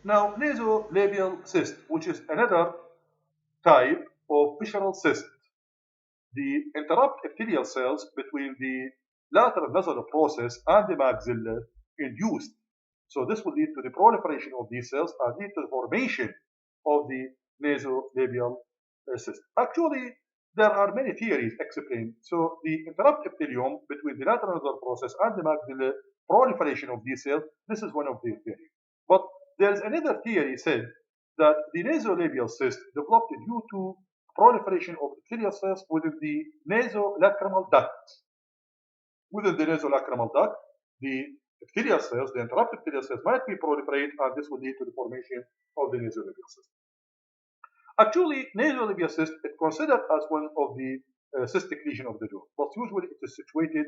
Now, nasolabial cyst, which is another type of visceral cyst. The interrupt epithelial cells between the lateral nasal process and the maxilla induced. So this will lead to the proliferation of these cells and lead to the formation of the nasolabial cyst. Actually, there are many theories explained. So the interrupt epithelium between the lateral nasal process and the maxilla proliferation of these cells, this is one of their theories. But there is another theory said that the nasolabial cyst developed due to proliferation of epithelial cells within the nasolacrimal duct. Within the nasolacrimal duct, the epithelial cells, the interrupted epithelial cells, might be proliferate, and this will lead to the formation of the nasolabial cyst. Actually, nasolabial cyst is considered as one of the cystic lesion of the jaw, but usually it is situated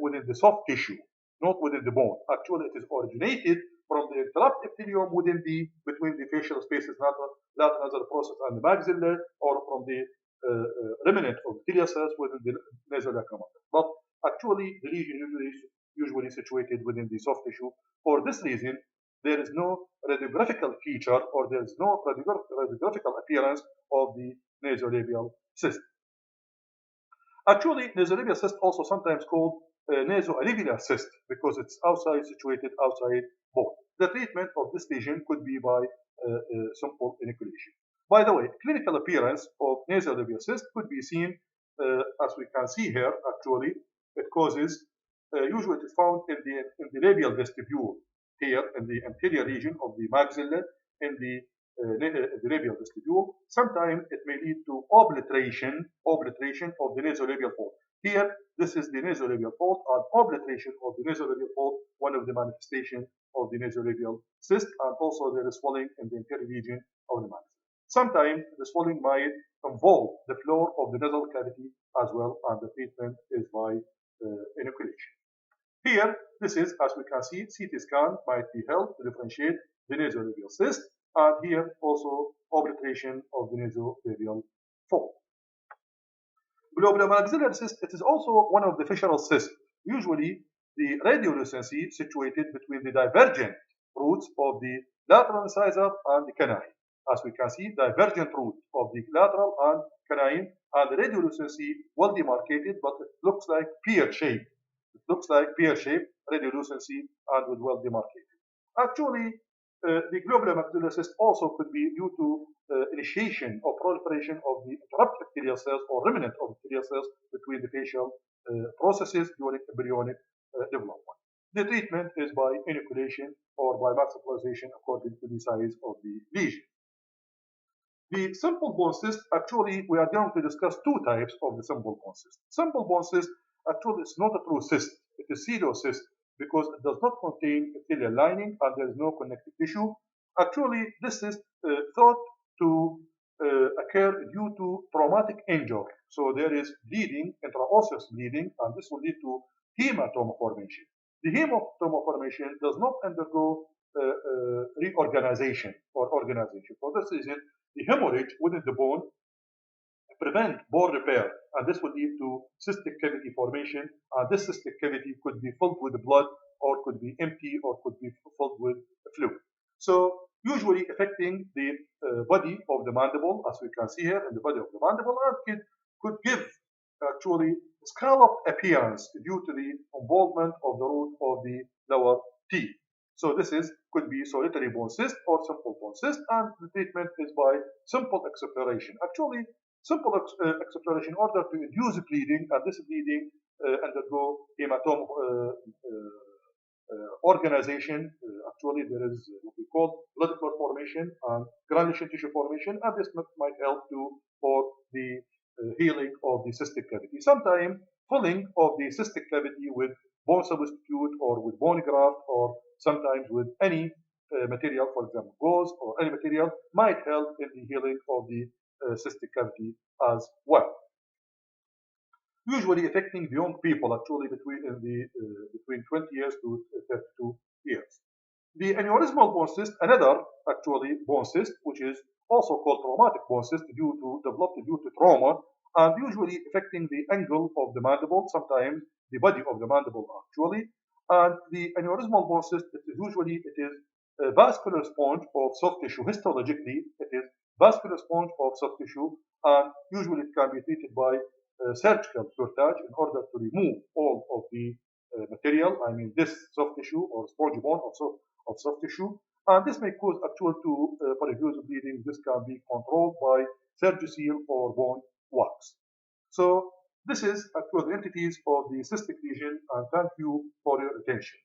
within the soft tissue, not within the bone. Actually, it is originated from the interrupt epithelium between the facial spaces, lateral nasal process and the maxilla, or from the remnant of epithelial cells within the nasolacrimal. But actually, the lesion usually situated within the soft tissue. For this reason, there is no radiographical feature or there is no radiographical appearance of the nasolabial cyst. Actually, nasolabial cyst also sometimes called nasolabial cyst because it's situated outside bone. The treatment of this lesion could be by simple inoculation. By the way, clinical appearance of nasolabial cyst could be seen as we can see here. Actually, it causes usually it is found in the labial vestibule here in the anterior region of the maxilla in the labial vestibule. Sometimes it may lead to obliteration of the nasolabial fold. Here, this is the nasolabial fold, and obliteration of the nasolabial fold, one of the manifestations of the nasolabial cyst, and also there is swelling in the anterior region of the maxilla. Sometimes the swelling might involve the floor of the nasal cavity as well, and the treatment is by inoculation. Here, this is, as we can see, CT scan might be helped to differentiate the nasolabial cyst, and here also obliteration of the nasolabial fold. Globulomaxillary cyst, it is also one of the visceral cysts. Usually, the radiolucency situated between the divergent roots of the lateral incisor and the canine. As we can see, divergent root of the lateral and canine, and the radiolucency well demarcated, but it looks like pear-shaped. It looks like pear-shaped radiolucency and with well demarcated. Actually, the globulomaxillary cyst also could be due to initiation or proliferation of the interrupt epithelial cells or remnant of epithelial cells between the facial processes during embryonic development. The treatment is by inoculation or by maxillization according to the size of the lesion. The simple bone cyst, actually, we are going to discuss two types of the simple bone cyst. Simple bone cyst, actually, is not a true cyst. It is pseudocyst because it does not contain epithelial lining and there is no connective tissue. Actually, this is thought to occur due to traumatic injury. So there is bleeding, intraosseous bleeding, and this will lead to hematoma formation. The hematoma formation does not undergo reorganization or organization. For this reason, the hemorrhage within the bone prevent bone repair, and this will lead to cystic cavity formation, and this cystic cavity could be filled with blood or could be empty or could be filled with fluid. So usually affecting the body of the mandible, as we can see here in the body of the mandible, and could give actually scalloped appearance due to the involvement of the root of the lower teeth. So this could be solitary bone cyst or simple bone cyst, and the treatment is by simple exploration. Actually, simple exploration in order to induce bleeding, and this bleeding undergo hematoma organization. Actually, there is what we call blood clot formation and granulation tissue formation, and this might help for the healing of the cystic cavity. Sometimes filling of the cystic cavity with bone substitute or with bone graft or sometimes with any material, for example, gauze or any material, might help in the healing of the cystic cavity as well. Usually affecting the young people, actually between 20 years to 32 years. The aneurysmal bone cyst, another actually bone cyst, which is also called traumatic bone cyst developed due to trauma, and usually affecting the angle of the mandible, sometimes the body of the mandible actually. And the aneurysmal bone cyst, it is a vascular sponge of soft tissue. Histologically, it is vascular sponge of soft tissue, and usually it can be treated by surgical curettage in order to remove all of the material, I mean this soft tissue or spongy bone of soft tissue, and this may cause actual to polyvascular bleeding. This can be controlled by Surgical or bone wax. So this is actual entities of the cystic lesion, and thank you for your attention.